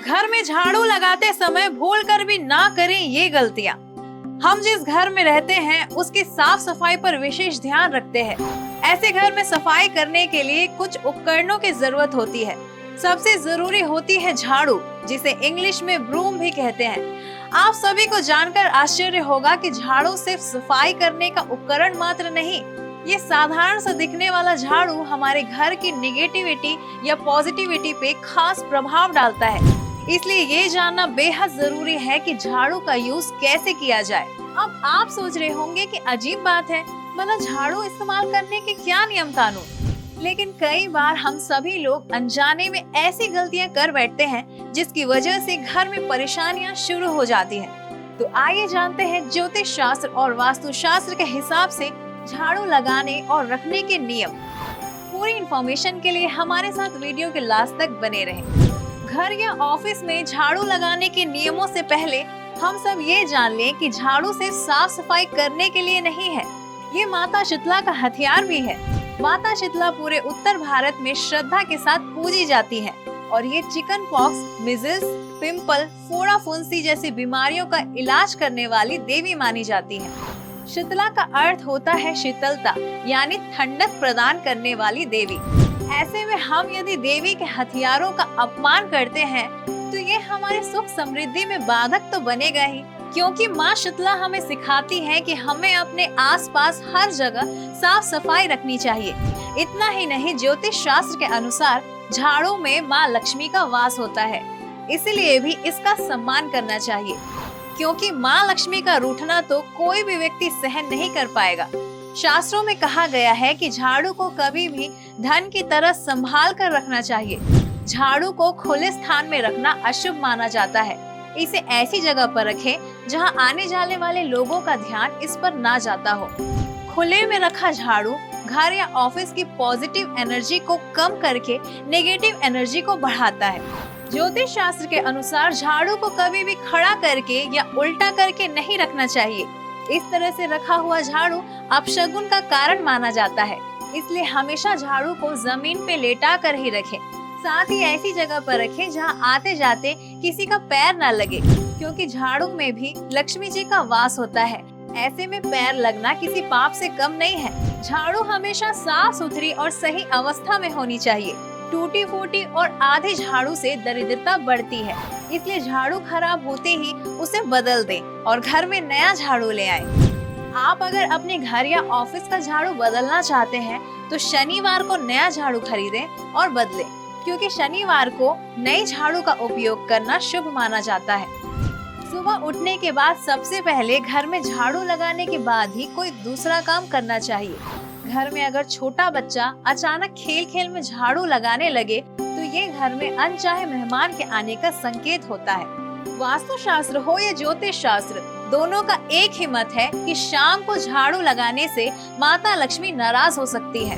घर में झाड़ू लगाते समय भूल कर भी ना करें ये गलतियाँ। हम जिस घर में रहते हैं उसकी साफ सफाई पर विशेष ध्यान रखते हैं। ऐसे घर में सफाई करने के लिए कुछ उपकरणों की जरूरत होती है। सबसे जरूरी होती है झाड़ू, जिसे इंग्लिश में ब्रूम भी कहते हैं। आप सभी को जानकर आश्चर्य होगा कि झाड़ू सिर्फ सफाई करने का उपकरण मात्र नहीं, ये साधारण सा दिखने वाला झाड़ू हमारे घर की निगेटिविटी या पॉजिटिविटी पे खास प्रभाव डालता है। इसलिए ये जानना बेहद जरूरी है कि झाड़ू का यूज कैसे किया जाए। अब आप सोच रहे होंगे कि अजीब बात है, मतलब झाड़ू इस्तेमाल करने के क्या नियम कानून। लेकिन कई बार हम सभी लोग अनजाने में ऐसी गलतियां कर बैठते हैं जिसकी वजह से घर में परेशानियां शुरू हो जाती हैं। तो आइए जानते हैं ज्योतिष शास्त्र और वास्तु शास्त्र के हिसाब से झाड़ू लगाने और रखने के नियम। पूरी इन्फॉर्मेशन के लिए हमारे साथ वीडियो के लास्ट तक बने रहें। घर या ऑफिस में झाड़ू लगाने के नियमों से पहले हम सब ये जान लें कि झाड़ू सिर्फ साफ सफाई करने के लिए नहीं है, ये माता शीतला का हथियार भी है। माता शीतला पूरे उत्तर भारत में श्रद्धा के साथ पूजी जाती है और ये चिकन पॉक्स, मिजल्स, पिंपल, फोड़ा फुंसी जैसी बीमारियों का इलाज करने वाली देवी मानी जाती है। शीतला का अर्थ होता है शीतलता, यानी ठंडक प्रदान करने वाली देवी। ऐसे में हम यदि देवी के हथियारों का अपमान करते हैं तो ये हमारे सुख समृद्धि में बाधक तो बनेगा ही, क्योंकि माँ शीतला हमें सिखाती है कि हमें अपने आसपास हर जगह साफ सफाई रखनी चाहिए। इतना ही नहीं, ज्योतिष शास्त्र के अनुसार झाड़ू में माँ लक्ष्मी का वास होता है, इसलिए भी इसका सम्मान करना चाहिए, क्योंकि माँ लक्ष्मी का रूठना तो कोई भी व्यक्ति सहन नहीं कर पाएगा। शास्त्रों में कहा गया है कि झाड़ू को कभी भी धन की तरह संभाल कर रखना चाहिए। झाड़ू को खुले स्थान में रखना अशुभ माना जाता है। इसे ऐसी जगह पर रखें जहां आने जाने वाले लोगों का ध्यान इस पर ना जाता हो। खुले में रखा झाड़ू घर या ऑफिस की पॉजिटिव एनर्जी को कम करके नेगेटिव एनर्जी को बढ़ाता है। ज्योतिष शास्त्र के अनुसार झाड़ू को कभी भी खड़ा करके या उल्टा करके नहीं रखना चाहिए। इस तरह से रखा हुआ झाड़ू अपशगुन का कारण माना जाता है, इसलिए हमेशा झाड़ू को जमीन पे लेटा कर ही रखें। साथ ही ऐसी जगह पर रखें जहां आते जाते किसी का पैर न लगे, क्योंकि झाड़ू में भी लक्ष्मी जी का वास होता है। ऐसे में पैर लगना किसी पाप से कम नहीं है। झाड़ू हमेशा साफ सुथरी और सही अवस्था में होनी चाहिए। टूटी फूटी और आधे झाड़ू से दरिद्रता बढ़ती है, इसलिए झाड़ू खराब होते ही उसे बदल दें और घर में नया झाड़ू ले आए। आप अगर अपने घर या ऑफिस का झाड़ू बदलना चाहते हैं तो शनिवार को नया झाड़ू खरीदें और बदलें, क्योंकि शनिवार को नए झाड़ू का उपयोग करना शुभ माना जाता है। सुबह उठने के बाद सबसे पहले घर में झाड़ू लगाने के बाद ही कोई दूसरा काम करना चाहिए। घर में अगर छोटा बच्चा अचानक खेल खेल में झाड़ू लगाने लगे तो ये घर में अनचाहे मेहमान के आने का संकेत होता है। वास्तु शास्त्र हो या ज्योतिष शास्त्र, दोनों का एक ही मत है कि शाम को झाड़ू लगाने से माता लक्ष्मी नाराज हो सकती है।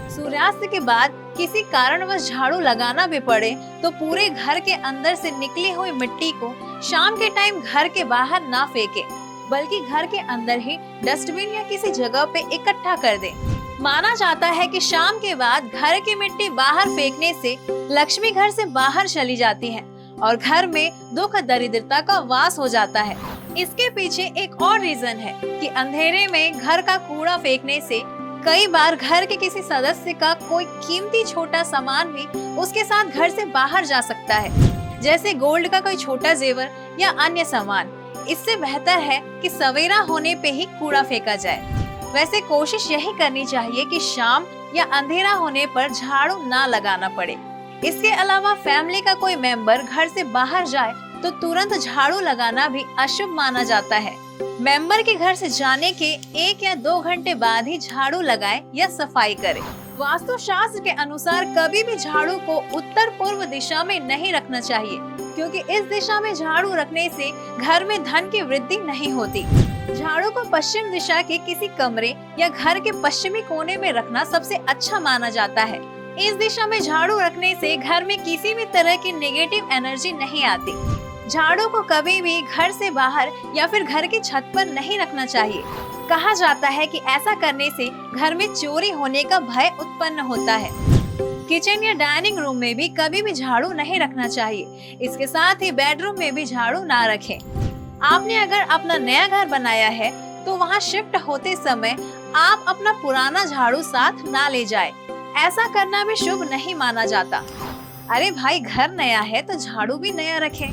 सूर्यास्त के बाद किसी कारणवश झाड़ू लगाना भी पड़े तो पूरे घर के अंदर से निकली हुई मिट्टी को शाम के टाइम घर के बाहर ना फेंके, बल्कि घर के अंदर ही डस्टबिन या किसी जगह पे इकट्ठा कर दें। माना जाता है कि शाम के बाद घर की मिट्टी बाहर फेंकने से लक्ष्मी घर से बाहर चली जाती है और घर में दुख दरिद्रता का वास हो जाता है। इसके पीछे एक और रीजन है कि अंधेरे में घर का कूड़ा फेंकने से कई बार घर के किसी सदस्य का कोई कीमती छोटा सामान भी उसके साथ घर से बाहर जा सकता है, जैसे गोल्ड का कोई छोटा जेवर या अन्य सामान। इससे बेहतर है कि सवेरा होने पे ही कूड़ा फेंका जाए। वैसे कोशिश यही करनी चाहिए कि शाम या अंधेरा होने पर झाड़ू ना लगाना पड़े। इसके अलावा फैमिली का कोई मेंबर घर से बाहर जाए तो तुरंत झाड़ू लगाना भी अशुभ माना जाता है। मेंबर के घर से जाने के 1 या 2 घंटे बाद ही झाड़ू लगाएं या सफाई करें। वास्तु शास्त्र के अनुसार कभी भी झाड़ू को उत्तर पूर्व दिशा में नहीं रखना चाहिए, क्योंकि इस दिशा में झाड़ू रखने से घर में धन की वृद्धि नहीं होती। झाड़ू को पश्चिम दिशा के किसी कमरे या घर के पश्चिमी कोने में रखना सबसे अच्छा माना जाता है। इस दिशा में झाड़ू रखने से घर में किसी भी तरह की नेगेटिव एनर्जी नहीं आती। झाड़ू को कभी भी घर से बाहर या फिर घर की छत पर नहीं रखना चाहिए। कहा जाता है कि ऐसा करने से घर में चोरी होने का भय उत्पन्न होता है। किचन या डाइनिंग रूम में भी कभी भी झाड़ू नहीं रखना चाहिए। इसके साथ ही बेडरूम में भी झाड़ू ना रखें। आपने अगर अपना नया घर बनाया है तो वहाँ शिफ्ट होते समय आप अपना पुराना झाड़ू साथ ना ले जाए। ऐसा करना भी शुभ नहीं माना जाता। अरे भाई, घर नया है तो झाड़ू भी नया रखें।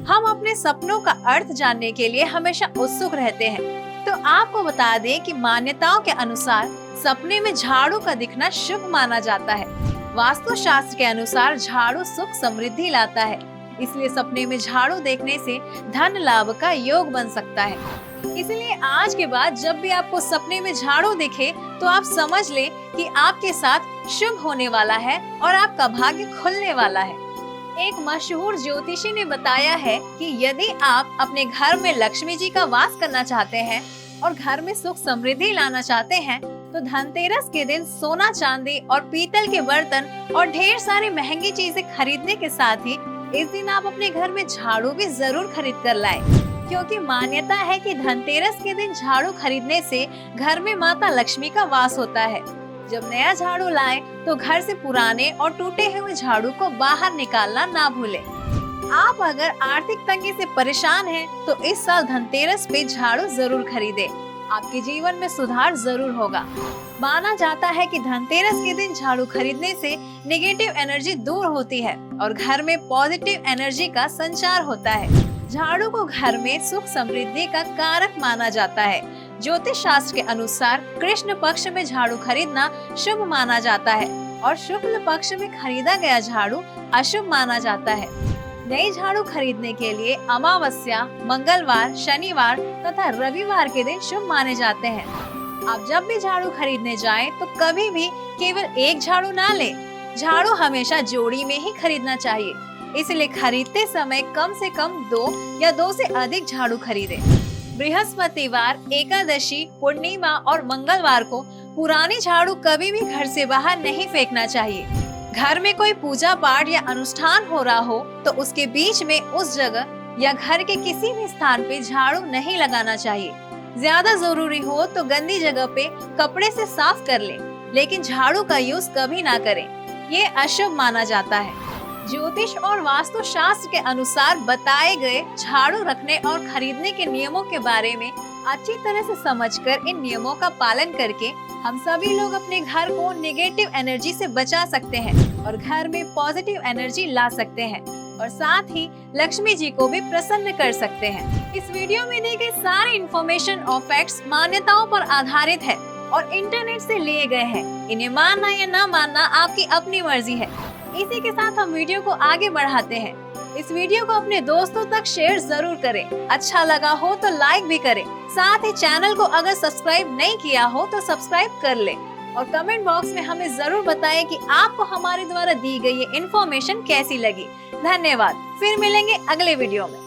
हम अपने सपनों का अर्थ जानने के लिए हमेशा उत्सुक रहते हैं। तो आपको बता दें कि मान्यताओं के अनुसार सपने में झाड़ू का दिखना शुभ माना जाता है। वास्तु शास्त्र के अनुसार झाड़ू सुख समृद्धि लाता है, इसलिए सपने में झाड़ू देखने से धन लाभ का योग बन सकता है। इसलिए आज के बाद जब भी आपको सपने में झाड़ू दिखे तो आप समझ लें कि आपके साथ शुभ होने वाला है और आपका भाग्य खुलने वाला है। एक मशहूर ज्योतिषी ने बताया है कि यदि आप अपने घर में लक्ष्मी जी का वास करना चाहते हैं और घर में सुख समृद्धि लाना चाहते हैं तो धनतेरस के दिन सोना, चांदी और पीतल के बर्तन और ढेर सारी महंगी चीजें खरीदने के साथ ही इस दिन आप अपने घर में झाड़ू भी जरूर खरीद कर लाएं, क्योंकि मान्यता है कि धनतेरस के दिन झाड़ू खरीदने से घर में माता लक्ष्मी का वास होता है। जब नया झाड़ू लाएं तो घर से पुराने और टूटे हुए झाड़ू को बाहर निकालना ना भूलें। आप अगर आर्थिक तंगी से परेशान हैं तो इस साल धनतेरस पे झाड़ू जरूर खरीदें। आपके जीवन में सुधार जरूर होगा। माना जाता है कि धनतेरस के दिन झाड़ू खरीदने से नेगेटिव एनर्जी दूर होती है और घर में पॉजिटिव एनर्जी का संचार होता है। झाड़ू को घर में सुख समृद्धि का कारक माना जाता है। ज्योतिष शास्त्र के अनुसार कृष्ण पक्ष में झाड़ू खरीदना शुभ माना जाता है और शुक्ल पक्ष में खरीदा गया झाड़ू अशुभ माना जाता है। नई झाड़ू खरीदने के लिए अमावस्या, मंगलवार, शनिवार तथा रविवार के दिन शुभ माने जाते हैं। आप जब भी झाड़ू खरीदने जाएं तो कभी भी केवल एक झाड़ू ना लें। झाड़ू हमेशा जोड़ी में ही खरीदना चाहिए, इसलिए खरीदते समय कम से कम 2 या 2 से अधिक झाड़ू खरीदें। बृहस्पतिवार, एकादशी, पूर्णिमा और मंगलवार को पुरानी झाड़ू कभी भी घर से बाहर नहीं फेंकना चाहिए। घर में कोई पूजा पाठ या अनुष्ठान हो रहा हो तो उसके बीच में उस जगह या घर के किसी भी स्थान पे झाड़ू नहीं लगाना चाहिए। ज्यादा जरूरी हो तो गंदी जगह पे कपड़े से साफ कर लें, लेकिन झाड़ू का यूज कभी ना करें। ये अशुभ माना जाता है। ज्योतिष और वास्तु शास्त्र के अनुसार बताए गए झाड़ू रखने और खरीदने के नियमों के बारे में अच्छी तरह से समझकर इन नियमों का पालन करके हम सभी लोग अपने घर को नेगेटिव एनर्जी से बचा सकते हैं और घर में पॉजिटिव एनर्जी ला सकते हैं और साथ ही लक्ष्मी जी को भी प्रसन्न कर सकते हैं। इस वीडियो में दी गई सारी इन्फॉर्मेशन और फैक्ट्स मान्यताओं पर आधारित है और इंटरनेट से लिए गए हैं। इन्हें मानना या न मानना आपकी अपनी मर्जी है। इसी के साथ हम वीडियो को आगे बढ़ाते हैं। इस वीडियो को अपने दोस्तों तक शेयर जरूर करें। अच्छा लगा हो तो लाइक भी करें। साथ ही चैनल को अगर सब्सक्राइब नहीं किया हो तो सब्सक्राइब कर लें और कमेंट बॉक्स में हमें जरूर बताएं कि आपको हमारे द्वारा दी गई ये इन्फॉर्मेशन कैसी लगी। धन्यवाद। फिर मिलेंगे अगले वीडियो में।